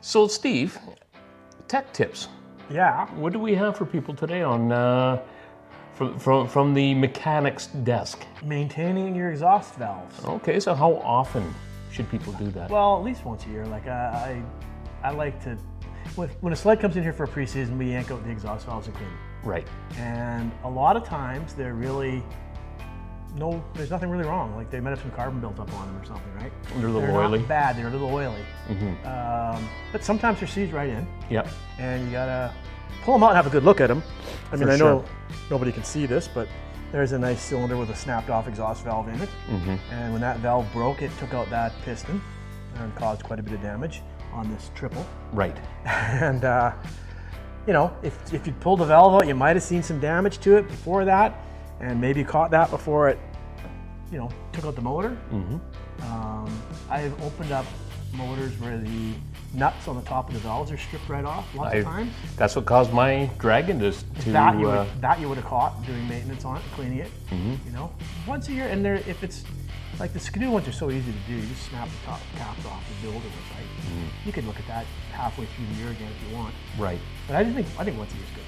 So Steve, tech tips. Yeah. What do we have for people today on from the mechanic's desk? Maintaining your exhaust valves. Okay, so how often should people do that? Well, at least once a year. Like I like to, when a sled comes in here for a preseason, we yank out the exhaust valves and clean them. Right. And a lot of times there's nothing really wrong. Like they might have some carbon built up on them or something, right? They're a little They're oily. not bad, they're a little oily. But sometimes they're seized right in. Yep. And you gotta pull them out and have a good look at them. I mean, For I know sure. nobody can see this, but there's a nice cylinder with a snapped off exhaust valve in it. And when that valve broke, it took out that piston and caused quite a bit of damage on this triple. Right. And you know, if you pulled the valve out, you might have seen some damage to it before that, and maybe caught that before it, you know, took out the motor. I've opened up motors where the nuts on the top of the valves are stripped right off lots of times. That's what caused my Dragon to That you would have caught doing maintenance on it, cleaning it. You know, once a year. And if it's like the skidoo ones are so easy to do, you just snap the top caps off and build it with, right? You could look at that halfway through the year again if you want. Right. But I think once a year is good.